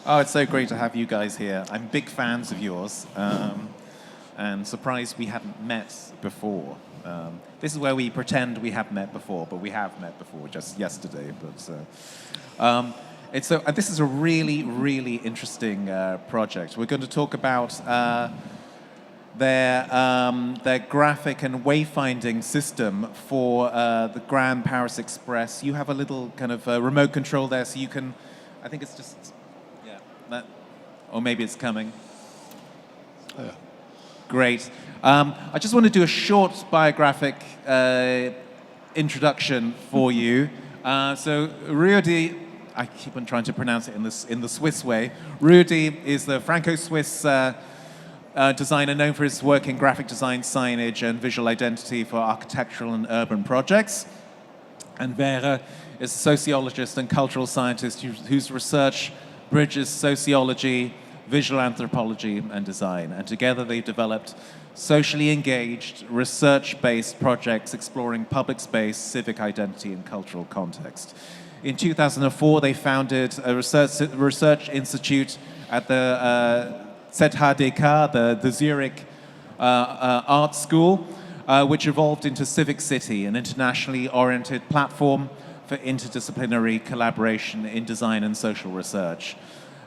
Oh, it's so great to have you guys here. I'm big fans of yours, and surprised we hadn't met before. This is where we pretend we have met before, but we have met before just yesterday. This is a really, really interesting project. We're going to talk about their graphic and wayfinding system for the Grand Paris Express. You have a little kind of remote control there, so you can. I think it's just, yeah, that, or maybe it's coming. Yeah. Great. I just want to do a short biographic introduction for you. So Ruedi, I keep on trying to pronounce it in the Swiss way. Ruedi is the Franco-Swiss designer known for his work in graphic design, signage, and visual identity for architectural and urban projects. And Vera is a sociologist and cultural scientist whose research bridges sociology, visual anthropology, and design. And together they've developed socially engaged, research-based projects exploring public space, civic identity, and cultural context. In 2004, they founded a research institute at the 𝗦𝗽𝗲𝗿𝗁𝗃, the Zurich Art School, which evolved into Civic City, an internationally oriented platform for interdisciplinary collaboration in design and social research.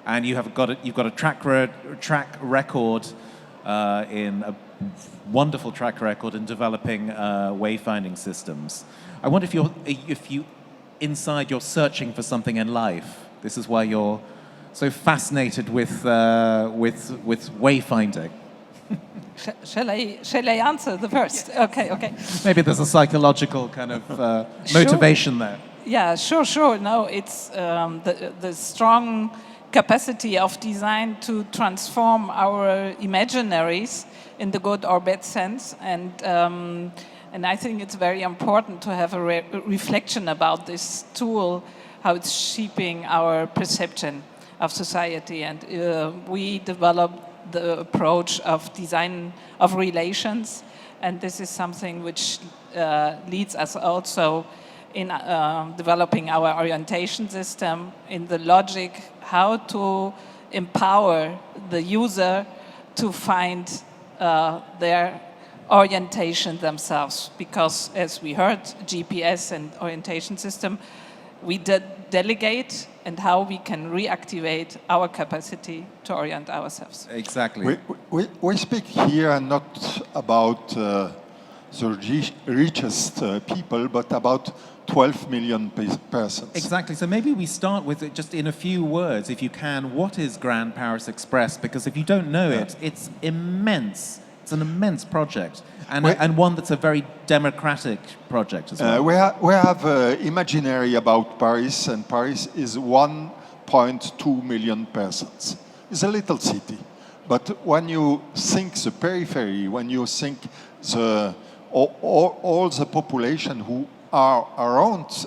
And you've got a track record in a wonderful track record in developing wayfinding systems. I wonder if you inside you're searching for something in life. This is why you're so fascinated with wayfinding. Shall I answer the first? Yes. Okay. Maybe there's a psychological kind of motivation there. Yeah, sure. No, it's the strong capacity of design to transform our imaginaries in the good or bad sense, and I think it's very important to have a reflection about this tool, how it's shaping our perception of society. And we developed the approach of design of relations, and this is something which leads us also in developing our orientation system, in the logic how to empower the user to find their orientation themselves. Because as we heard, GPS and orientation system, we delegate, and how we can reactivate our capacity to orient ourselves. Exactly. We speak here not about the richest people, but about 12 million persons. Exactly. So maybe we start with it just in a few words, if you can. What is Grand Paris Express? Because if you don't know it, it's immense. It's an immense project, and one that's a very democratic project as well. We have imaginary about Paris, and Paris is 1.2 million persons. It's a little city. But when you think the periphery, when you think all the population who are around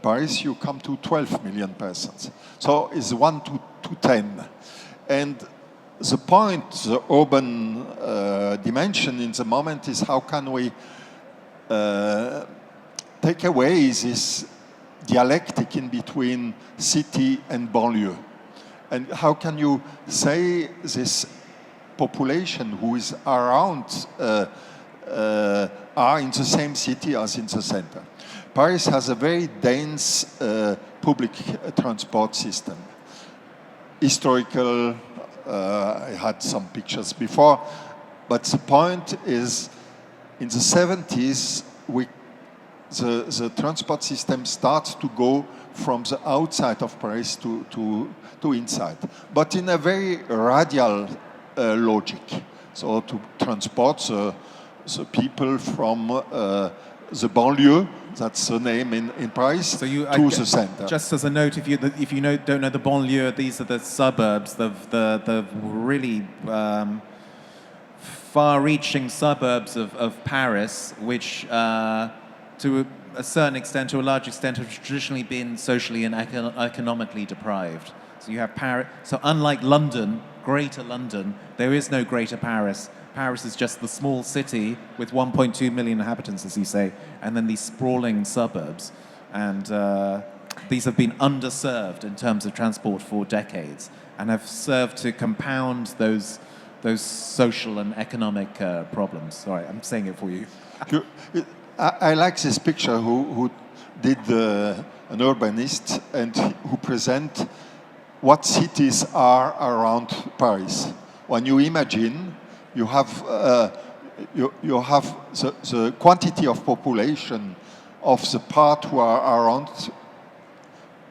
Paris, you come to 12 million persons. So it's 1 to 10. And the point, the urban dimension in the moment is how can we take away this dialectic in between city and banlieue? And how can you say this population who is around are in the same city as in the center? Paris has a very dense public transport system. Historical, I had some pictures before, but the point is, in the 70s, the transport system starts to go from the outside of Paris to inside, but in a very radial logic. So to transport the people from the banlieue, that's the name in Paris, to the center. Just as a note, if you don't know the banlieue, these are the suburbs, the really far-reaching suburbs of Paris, which to a certain extent, to a large extent, have traditionally been socially and economically deprived. So you have Paris. So unlike London, Greater London, there is no Greater Paris. Paris is just the small city with 1.2 million inhabitants, as you say, and then these sprawling suburbs. And these have been underserved in terms of transport for decades and have served to compound those social and economic problems. Sorry, I'm saying it for you. I like this picture who did an urbanist and who present what cities are around Paris. When you imagine, you have the quantity of population of the part who are around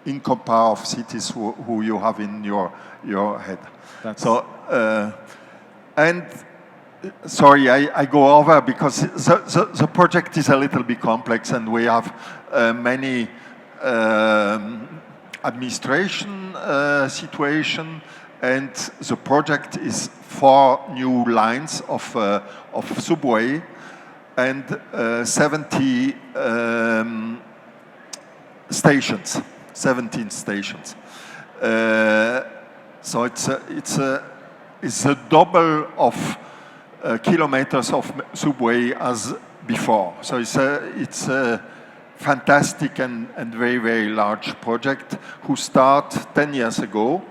in compare of cities who you have in your head. So, and sorry, I go over because the project is a little bit complex and we have many administration situation, and the project is 4 new lines of subway and 70 stations, 17 stations. So it's a double of kilometers of subway as before. So it's a fantastic and very, very large project who started 10 years ago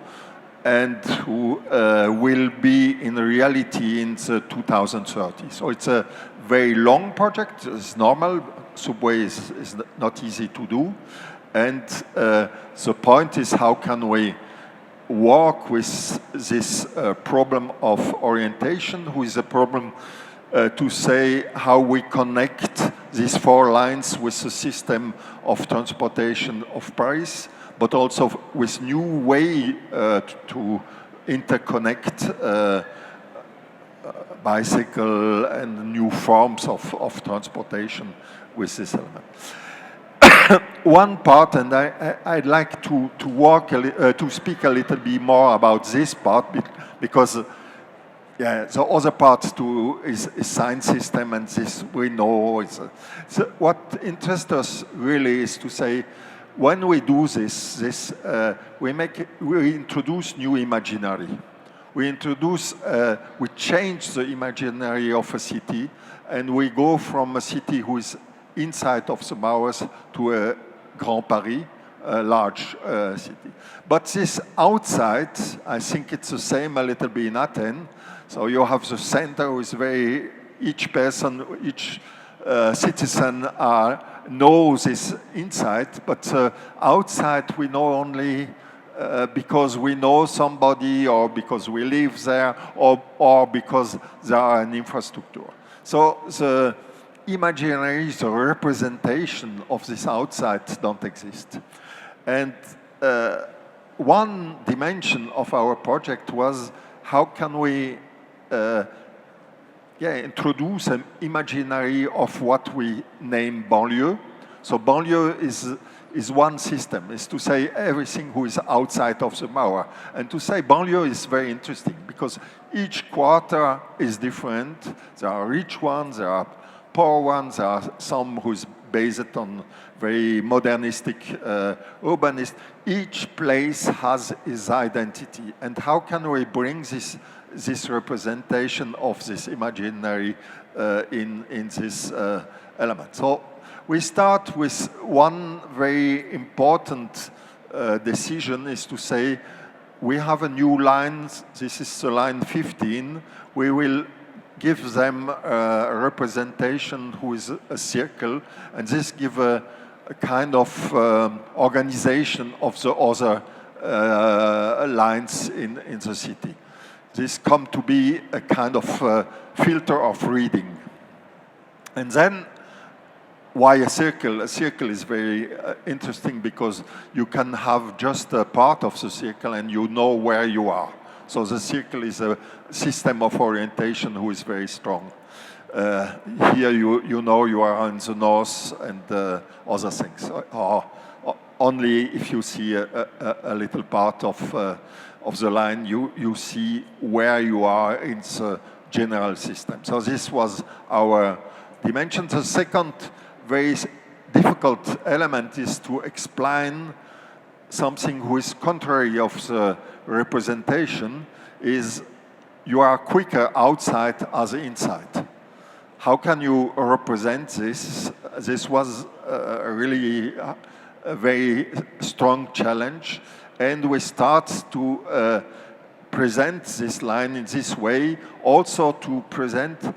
and who will be in reality in the 2030. So it's a very long project. It's normal. Subway is not easy to do. And the point is, how can we work with this problem of orientation, who is a problem to say how we connect these 4 lines with the system of transportation of Paris, but also with new way to interconnect bicycle and new forms of transportation with this element. One part, and I'd like to speak a little bit more about this part, because yeah, the other part too is sign system, and this we know. So what interests us really is to say, when we do this, we introduce new imaginary. We change the imaginary of a city, and we go from a city who is inside of the bowers to a Grand Paris, a large city. But this outside, I think it's the same a little bit in Athens. So you have the center who is each person, each citizen knows this inside, but outside we know only because we know somebody, or because we live there, or because there are an infrastructure. So the imaginary, the representation of this outside don't exist. And one dimension of our project was, how can we introduce an imaginary of what we name banlieue. So banlieue is one system, is to say everything who is outside of the Mauer. And to say banlieue is very interesting, because each quarter is different. There are rich ones, there are poor ones, there are some who's based on very modernistic urbanist. Each place has its identity. And how can we bring this representation of this imaginary in this element? So we start with one very important decision, is to say, we have a new line, this is the line 15, we will give them a representation who is a circle, and this give a kind of organization of the other lines in the city. This come to be a kind of filter of reading. And then, why a circle? A circle is very interesting because you can have just a part of the circle and you know where you are. So the circle is a system of orientation who is very strong. Here you know you are in the north and other things. Or only if you see a little part of the line, you see where you are in the general system. So this was our dimension. The second very difficult element is to explain something who is contrary of the representation, is you are quicker outside as inside. How can you represent this? This was really a very strong challenge, and we start to present this line in this way, also to present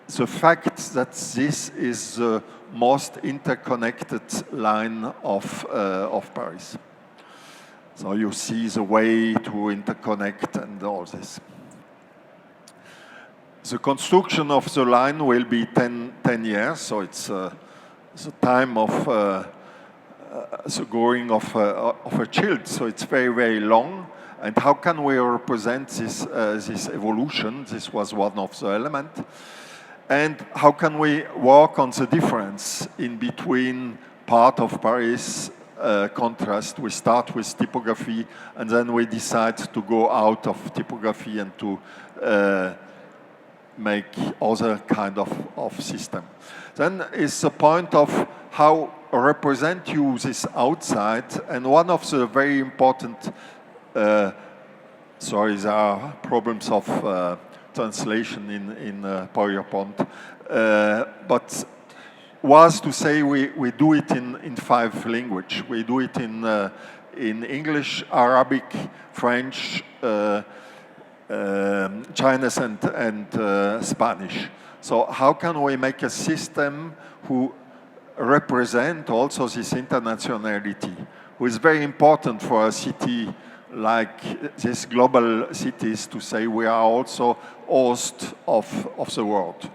the fact that this is the most interconnected line of Paris. So you see the way to interconnect and all this. The construction of the line will be 10 years, so it's the time of the growing of a child, so it's very, very long. And how can we represent this, this evolution? This was one of the elements. And how can we work on the difference in between part of Paris contrast? We start with typography, and then we decide to go out of typography and to make other kind of system. Then is the point of how represent you this outside, and one of the very important, sorry, there are problems of translation in PowerPoint, but was to say we do it in 5 languages. We do it in English, Arabic, French, Chinese and Spanish. So how can we make a system who represent also this internationality, who is very important for a city like these global cities to say we are also host of the world.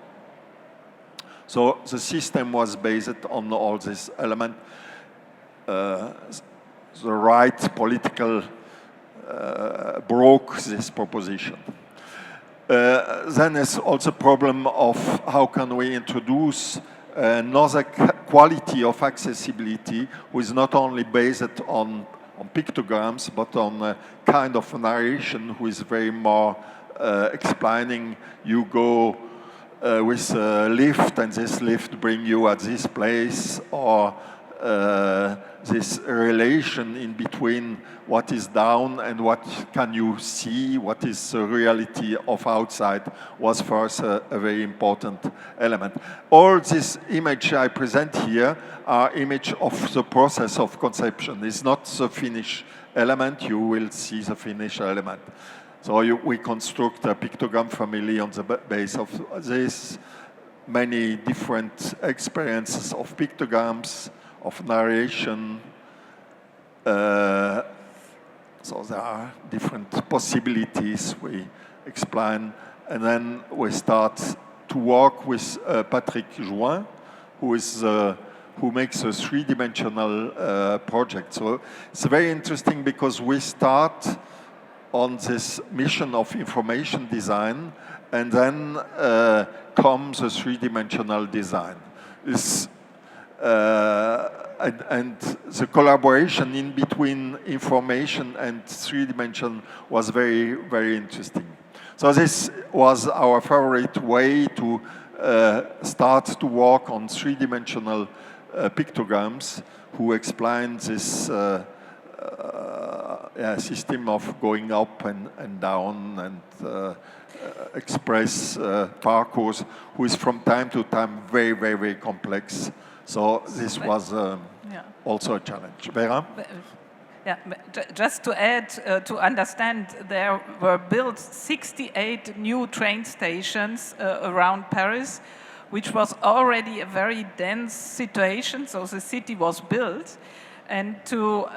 So the system was based on all these elements. The right political broke this proposition. Then there's also a problem of how can we introduce another quality of accessibility, which is not only based on pictograms, but on a kind of narration who is very more explaining. You go with a lift, and this lift bring you at this place, or this relation in between what is down and what can you see, what is the reality of outside, was for us a very important element. All this image I present here are image of the process of conception. It's not the finished element. You will see the finished element. So we construct a pictogram family on the base of this, many different experiences of pictograms, of narration. So there are different possibilities we explain. And then we start to work with Patrick Jouin, who makes a 3-dimensional project. So it's very interesting because we start on this mission of information design, and then comes a 3-dimensional design. And the collaboration in between information and 3-dimension was very, very interesting. So this was our favorite way to start to work on 3-dimensional pictograms who explain this system of going up and down and express parcours, who is from time to time very, very, very complex. So this was also a challenge. Vera? Yeah, just to add, to understand, there were built 68 new train stations around Paris, which was already a very dense situation, so the city was built. And to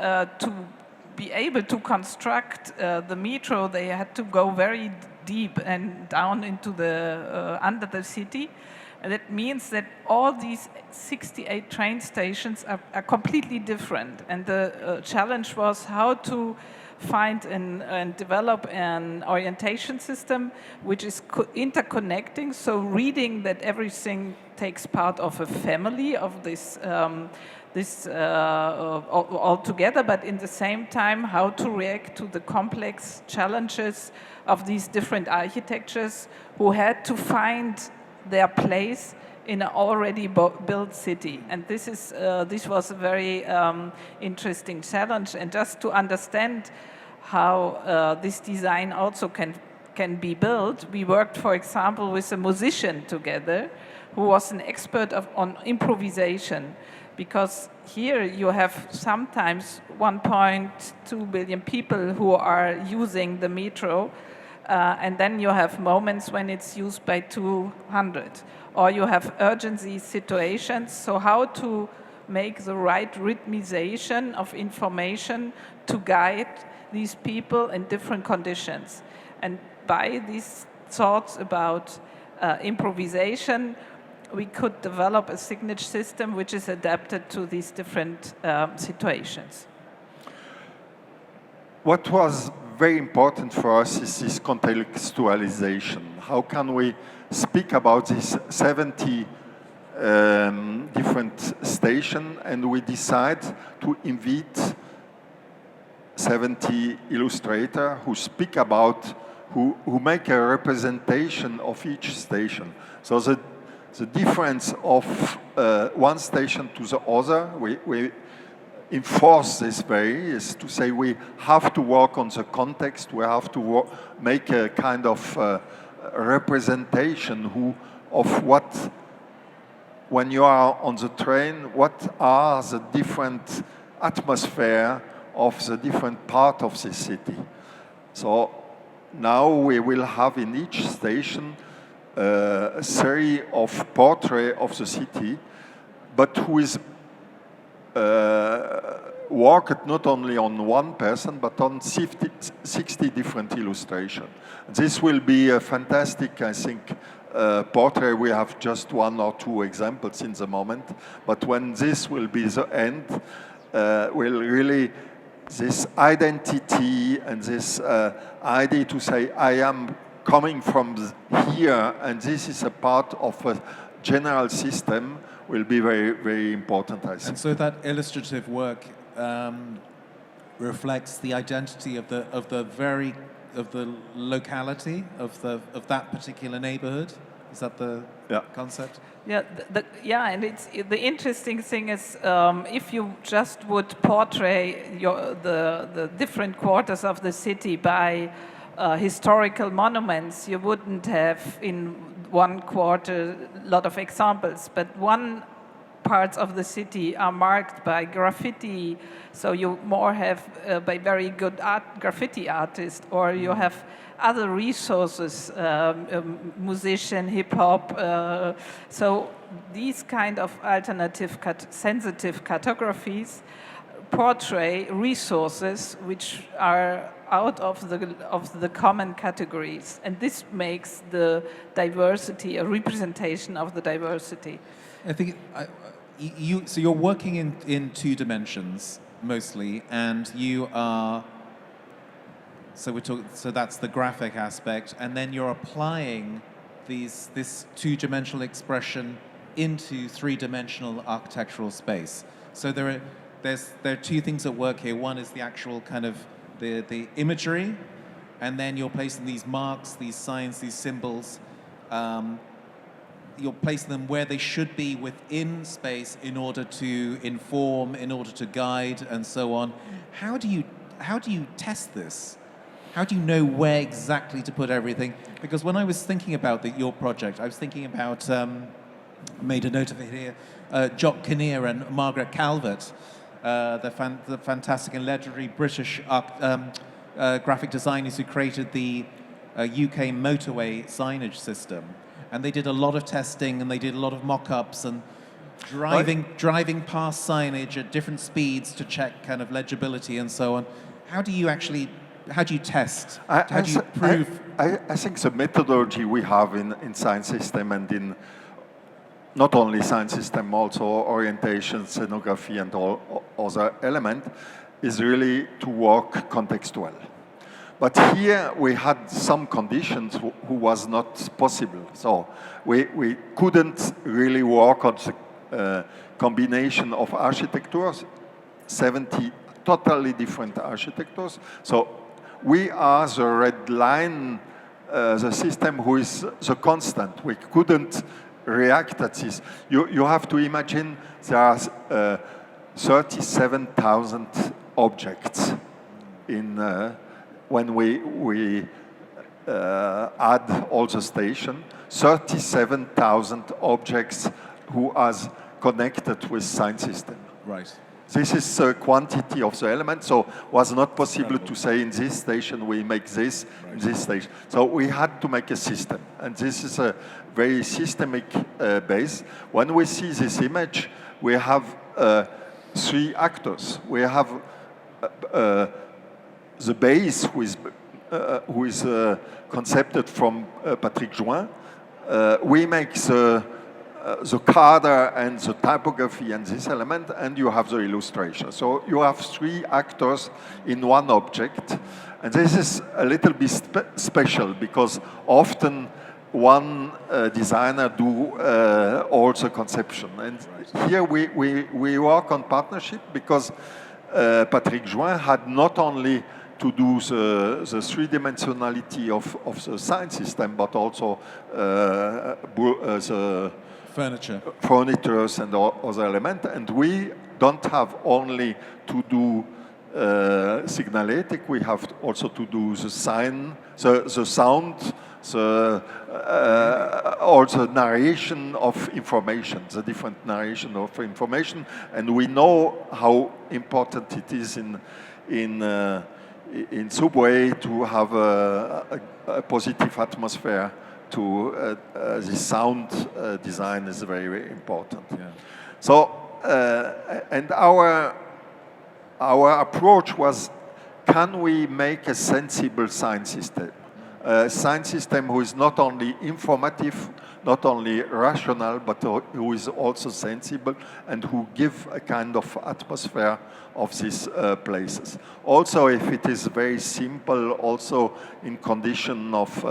be able to construct the metro, they had to go very deep and down into the under the city. And that means that all these 68 train stations are completely different. And the challenge was how to find and develop an orientation system which is interconnecting, so reading that everything takes part of a family of this all together, but in the same time how to react to the complex challenges of these different architectures who had to find their place in an already built city. And this was a very interesting challenge. And just to understand how this design also can be built, we worked, for example, with a musician together who was an expert on improvisation. because here you have sometimes 1.2 billion people who are using the metro, and then you have moments when it's used by 200, or you have urgency situations. So how to make the right rhythmization of information to guide these people in different conditions. And by these thoughts about improvisation, we could develop a signature system which is adapted to these different situations. What was very important for us is this contextualization. How can we speak about these 70 different stations, and we decide to invite 70 illustrators who speak about, who make a representation of each station. So the difference of one station to the other, we enforce this very, is to say we have to work on the context, we have to make a kind of representation of what, when you are on the train, what are the different atmosphere of the different part of the city. So now we will have in each station a series of portraits of the city, but who is worked not only on one person, but on 60 different illustrations. This will be a fantastic, I think, portrait. We have just one or two examples in the moment, but when this will be the end, will really, this identity and this idea to say, I am coming from here, and this is a part of a general system, will be very, very important, I think. And so that illustrative work reflects the identity of the locality of that particular neighborhood. Is that the concept? Yeah, and it's the interesting thing is if you just would portray the different quarters of the city by historical monuments, you wouldn't have in one quarter a lot of examples, but one parts of the city are marked by graffiti, so you more have by very good graffiti artists, or you have other resources, musician, hip-hop. So these kind of alternative sensitive cartographies portray resources which are out of the common categories, and this makes the diversity a representation of the diversity. I think so you're working in two dimensions mostly, and you are. So that's the graphic aspect, and then you're applying this two-dimensional expression into three-dimensional architectural space. So there are two things at work here. One is the actual kind of the imagery, and then you're placing these marks, these signs, these symbols. You're placing them where they should be within space in order to inform, in order to guide, and so on. How do you test this? How do you know where exactly to put everything? Because when I was thinking about your project, I was thinking about, made a note of it here, Jock Kinnear and Margaret Calvert, the fantastic and legendary British graphic designers who created the UK motorway signage system. And they did a lot of testing, and they did a lot of mock-ups and driving past signage at different speeds to check kind of legibility and so on. How do you test? How do you prove? I think the methodology we have in science system, and in not only science system, also orientation, scenography, and all other elements, is really to work contextual. But here we had some conditions who was not possible. So we couldn't really work on the combination of architectures, 70 totally different architectures. So we are the red line, the system who is the constant. We couldn't react at this. You have to imagine there are 37,000 objects in when we add all the station, 37,000 objects who has connected with sign system. Right. This is the quantity of the element, so was not possible to say in this station we make this, in this station. So we had to make a system, and this is a very systemic base. When we see this image, we have 3 actors. We have the base who is concepted from Patrick Join. We make the cadre and the typography and this element, and you have the illustration. So you have 3 actors in one object, and this is a little bit special because often one designer do all the conception. And here we work on partnership because Patrick Join had not only to do the 3-dimensionality of the sign system, but also the furnitures and other elements. And we don't have only to do signalétic, we have also to do the sign, the sound, also narration of information, the different narration of information. And we know how important it is in subway to have a positive atmosphere. To the sound design is very, very important. Yeah. So, and our approach was, can we make a sensible sign system? A sign system who is not only informative, not only rational, but who is also sensible and who give a kind of atmosphere of these places. Also, if it is very simple, also in condition of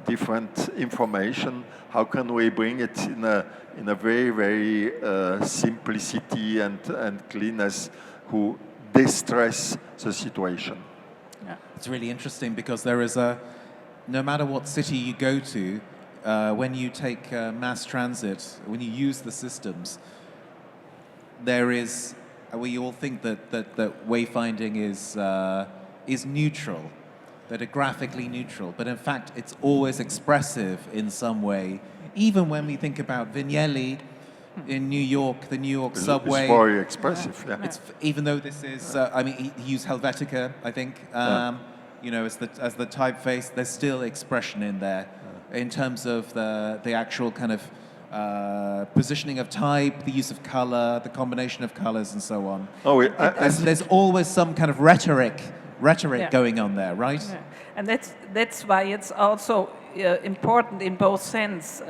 different information, how can we bring it in a very, very simplicity and cleanness who distress the situation? Yeah. It's really interesting because there is no matter what city you go to, when you take mass transit, when you use the systems, there is, we all think that wayfinding is neutral, that are graphically neutral, but in fact it's always expressive in some way. Even when we think about Vignelli in New York, the New York subway. It's very expressive, yeah. It's, even though this is, I mean, he used 𝗦𝗽𝗻𝗃𝗃, I think, you know, as the typeface, there's still expression in there in terms of the actual kind of positioning of type, the use of color, the combination of colors, and so on. Oh, there's always some kind of rhetoric going on there, right? Yeah. And that's why it's also important in both sense.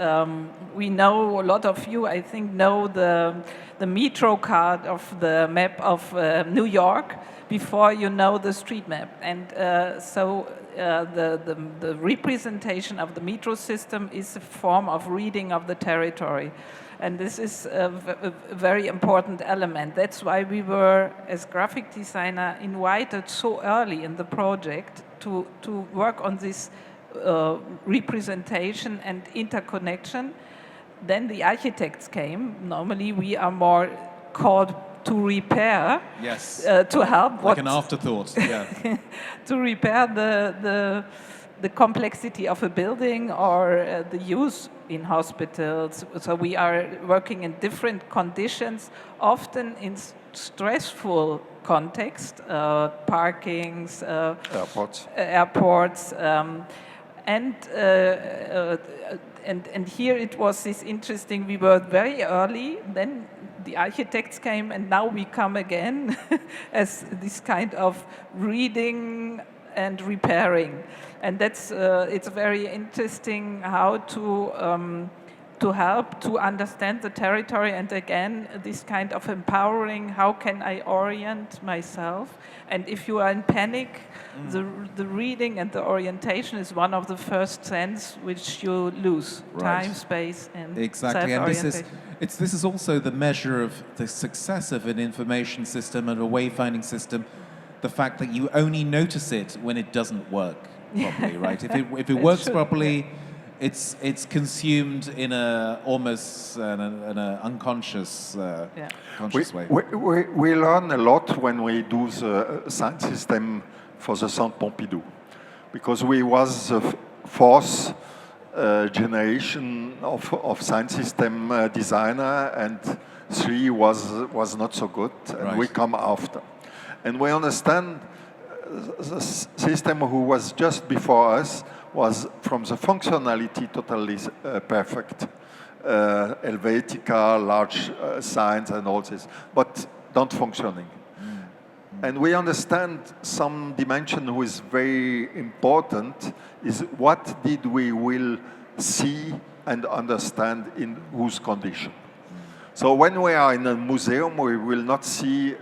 We know, a lot of you, I think, know the metro card of the map of New York before you know the street map. And so the representation of the metro system is a form of reading of the territory. And this is a very important element. That's why we were, as graphic designer, invited so early in the project to work on this representation and interconnection. Then the architects came. Normally we are more called to repair, yes, to help. Like an afterthought, yeah. To repair the complexity of a building or the use in hospitals. So we are working in different conditions, often in stressful context, parkings, airports, and here it was this interesting. We were very early. Then the architects came, and now we come again as this kind of reading and repairing. And that's it's very interesting how to help to understand the territory, and again this kind of empowering. How can I orient myself? And if you are in panic, the reading and the orientation is one of the first sense which you lose. Right. Time, space, and exactly. And self-orientation. this is also the measure of the success of an information system and a wayfinding system. The fact that you only notice it when it doesn't work properly, right? If it works properly, it's consumed in almost an unconscious conscious way. We learn a lot when we do the sound system for the Centre Pompidou, because we was the fourth generation of sign system designer, and 3 was not so good, and Right. we come after. And we understand the system who was just before us was from the functionality totally perfect. 𝗦𝗻𝗻𝗲𝗿𝘁cie, large signs and all this, but not functioning. And we understand some dimension who is very important is what did we will see and understand in whose condition. So when we are in a museum, we will not see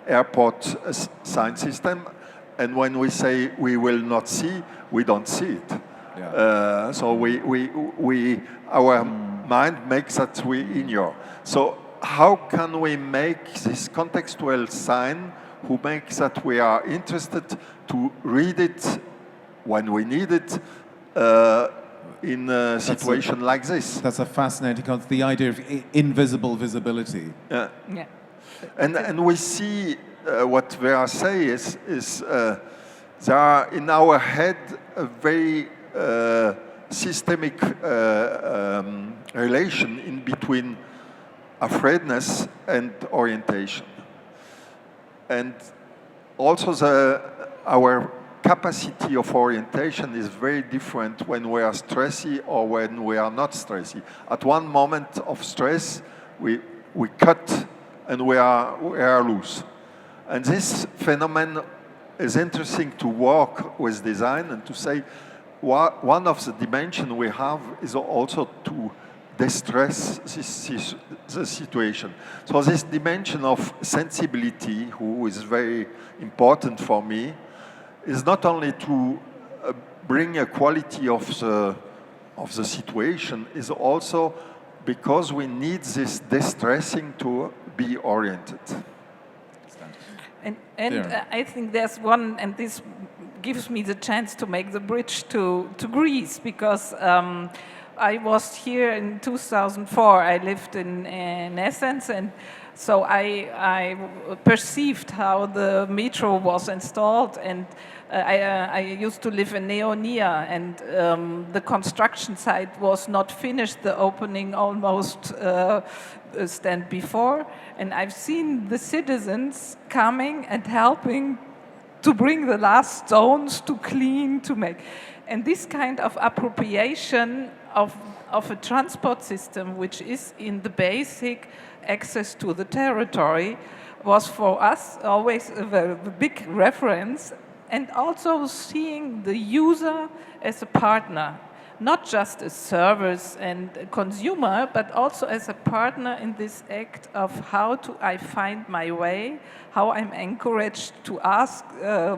airport sign system, and when we say we will not see, we don't see it. Yeah. So our mind makes that we ignore. So how can we make this contextual sign who makes that we are interested to read it when we need it in a situation like this? That's a fascinating concept, the idea of invisible visibility. Yeah. And we see what Vera say is there are in our head a very systemic relation in between afraidness and orientation. And also our capacity of orientation is very different when we are stressy or when we are not stressy. At one moment of stress, we cut and we are loose. And this phenomenon is interesting to work with design and to say one of the dimensions we have is also to distress the situation. So this dimension of sensibility, who is very important for me, is not only to bring a quality of the situation, is also because we need this distressing to be oriented. And I think there's one, and this gives me the chance to make the bridge to Greece, because I was here in 2004. I lived in Athens, and so I perceived how the metro was installed, and I used to live in Ionia, and the construction site was not finished. The opening almost stand before, and I've seen the citizens coming and helping to bring the last stones to clean, to make. And this kind of appropriation of a transport system, which is in the basic access to the territory, was for us always a very big reference, and also seeing the user as a partner, not just a service and a consumer, but also as a partner in this act of how do I find my way, how I'm encouraged to ask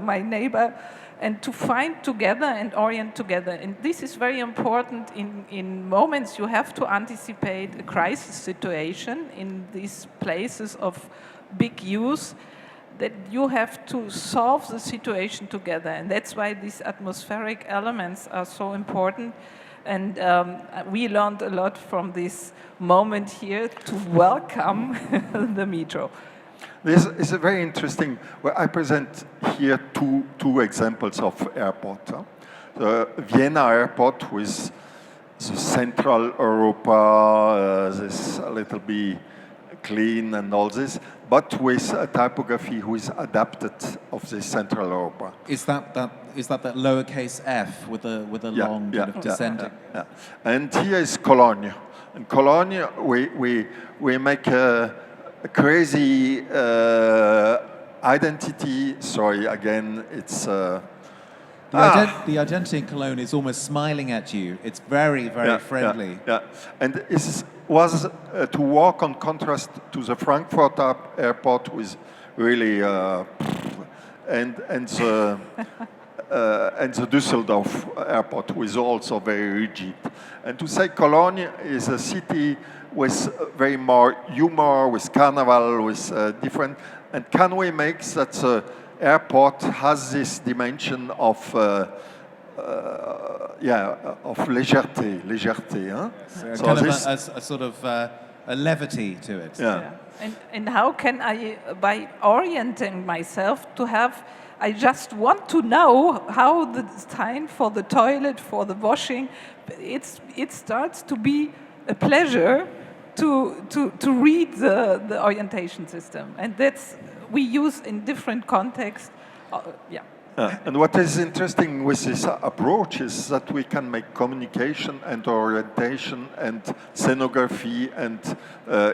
my neighbor, and to find together and orient together. And this is very important in moments you have to anticipate a crisis situation in these places of big use, that you have to solve the situation together. And that's why these atmospheric elements are so important. And we learned a lot from this moment here to welcome the metro. This is a very interesting. Well, I present here two examples of airport. The Vienna airport with the Central Europa, this a little bit clean and all this, but with a typography who is adapted of the Central Europa. Is that lowercase f with a long kind of descending? Yeah. And here is Cologne. In Cologne, we make a crazy identity. Sorry, again, it's. The identity in Cologne is almost smiling at you. It's very, very friendly. Yeah. And it was to walk on contrast to the Frankfurt airport with really and the Düsseldorf airport was also very rigid. And to say Cologne is a city with very more humor, with carnival, with different. And can we make that the airport has this dimension of légèreté, huh? So kind of a sort of levity to it. Yeah. And how can I, by orienting myself to have, I just want to know how the design for the toilet, for the washing, it starts to be a pleasure to read the orientation system. And that's, we use in different contexts, yeah. And what is interesting with this approach is that we can make communication and orientation and scenography and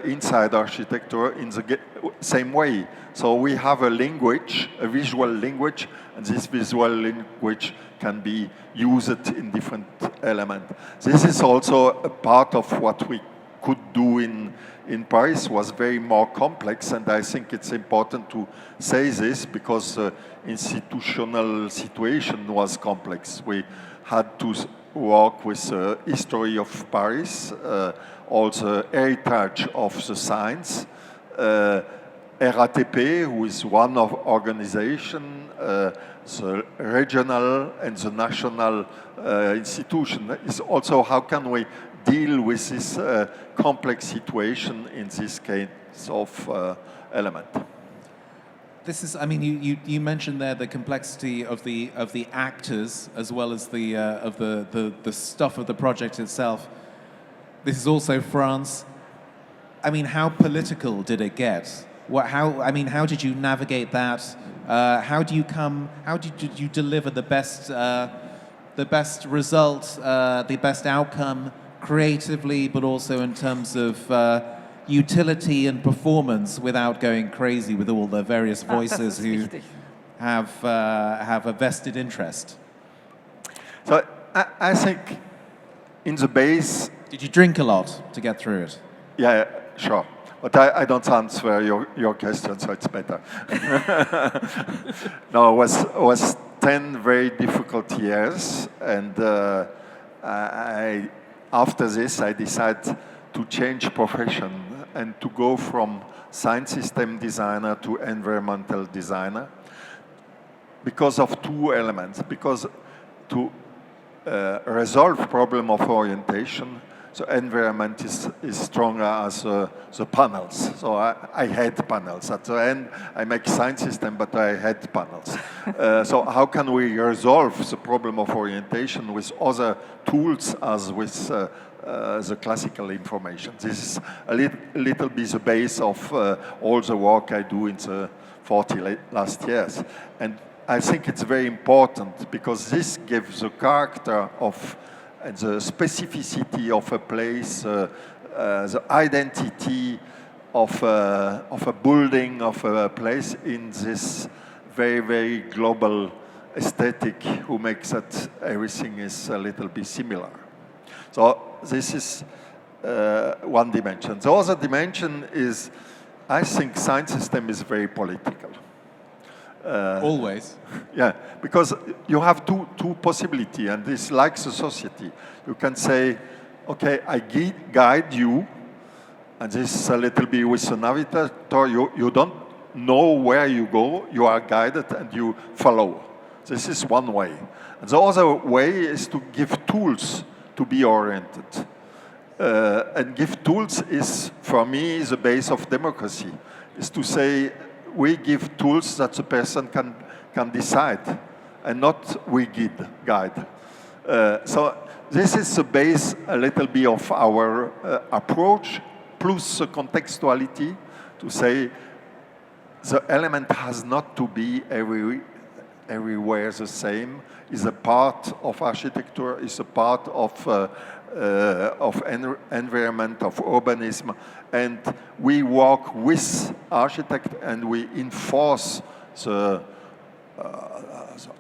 inside architecture in the same way. So we have a language, a visual language, and this visual language can be used in different elements. This is also a part of what we could do in Paris, was very more complex, and I think it's important to say this because the institutional situation was complex. We had to work with the history of Paris, all the heritage of the science, RATP, who is one of organization, the regional and the national institution, is also how can we deal with this complex situation in this case of element. This is, I mean, you mentioned there the complexity of the actors as well as the stuff of the project itself. This is also France. I mean, how political did it get? How did you navigate that? How did you deliver the best result, the best outcome creatively, but also in terms of utility and performance without going crazy with all the various voices who have a vested interest? So I think in the base... Did you drink a lot to get through it? Yeah, sure. But I don't answer your question, so it's better. No, it was 10 very difficult years, and after this, I decided to change profession and to go from science system designer to environmental designer because of two elements. Because to resolve problem of orientation, so environment is stronger as the panels. So I hate panels. At the end, I make science system, but I hate panels. So how can we resolve the problem of orientation with other tools as with the classical information? This is a little bit the base of all the work I do in the 40 last years. And I think it's very important because this gives the character of and the specificity of a place, the identity of a building, of a place in this very, very global aesthetic who makes that everything is a little bit similar. So this is one dimension. The other dimension is, I think science system is very political. Always. Yeah, because you have two possibilities, and this like the society. You can say, okay, I guide you, and this is a little bit with the navigator, you don't know where you go, you are guided and you follow. This is one way. And the other way is to give tools to be oriented. And give tools is, for me, the base of democracy, is to say, we give tools that the person can decide, and not we guide. So this is the base a little bit of our approach, plus the contextuality, to say the element has not to be everywhere the same, is a part of architecture, is a part of environment, of urbanism, and we work with architects and we enforce the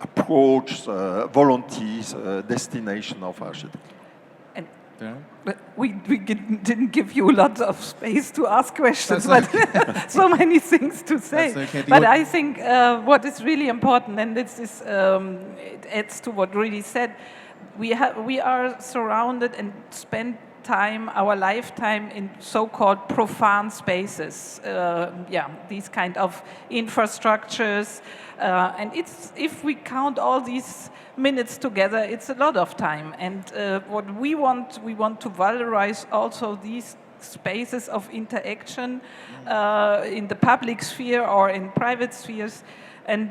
approach, the volunteers, destination of architecture. And Yeah. but we didn't give you a lot of space to ask questions, but so many things to say. That's okay. But I think what is really important, and this is, it adds to what Ruedi said, we are surrounded and spend our lifetime in so-called profane spaces. These kind of infrastructures. And if we count all these minutes together, it's a lot of time. And what we want to valorize also these spaces of interaction in the public sphere or in private spheres. And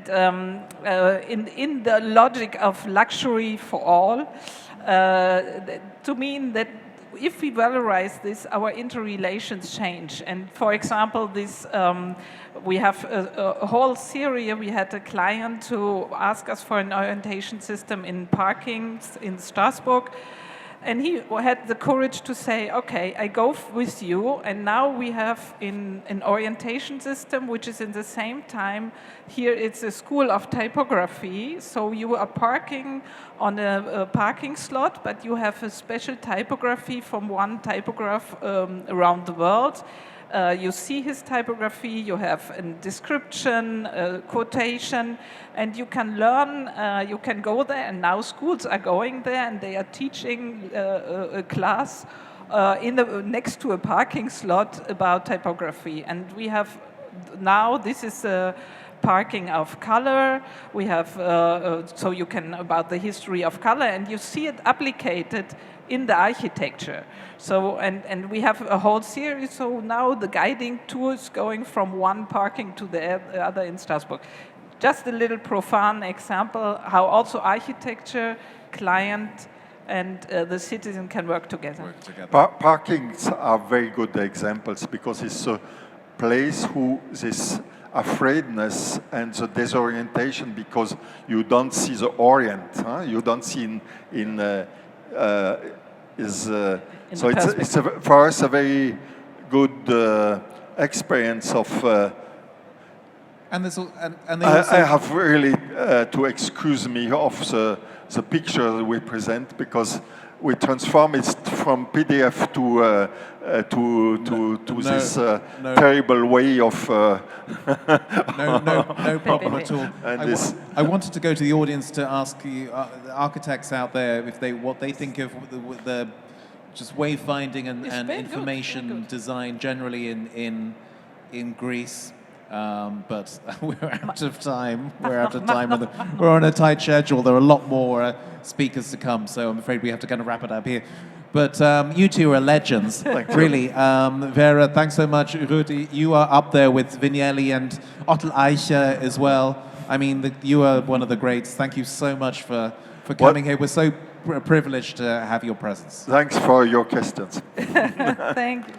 in the logic of luxury for all, to mean that if we valorize this, our interrelations change. And for example, this we have a whole series. We had a client who asked us for an orientation system in parkings in Strasbourg. And he had the courage to say, okay, I go with you, and now we have an orientation system, which is in the same time, here it's a school of typography, so you are parking on a parking slot, but you have a special typography from one typograph around the world. You see his typography, you have a description, a quotation, and you can learn, you can go there, and now schools are going there and they are teaching a class next to a parking slot about typography. And we have now, this is a parking of color, we have, so you can, about the history of color, and you see it applicated in the architecture. So, and we have a whole series, so now the guiding tours going from one parking to the other in Strasbourg. Just a little profane example, how also architecture, client, and the citizen can work together. Parkings are very good examples because it's a place who this afraidness and the disorientation because you don't see the orient, you don't see so it's for us a very good experience of. And there's I have really to excuse me of the picture we present because we transform it from PDF to this terrible way of. No problem at all. I wanted to go to the audience to ask you, the architects out there, if what they think of the just wayfinding and information design generally in Greece. But we're out of time. We're out of time. We're on a tight schedule. There are a lot more speakers to come, so I'm afraid we have to kind of wrap it up here. But you two are legends, really. Vera, thanks so much. Ruedi, you are up there with Vignelli and 𝗦𝗽𝗲𝗿𝗁 as well. I mean, you are one of the greats. Thank you so much for coming here. We're so privileged to have your presence. Thanks for your questions. Thank you.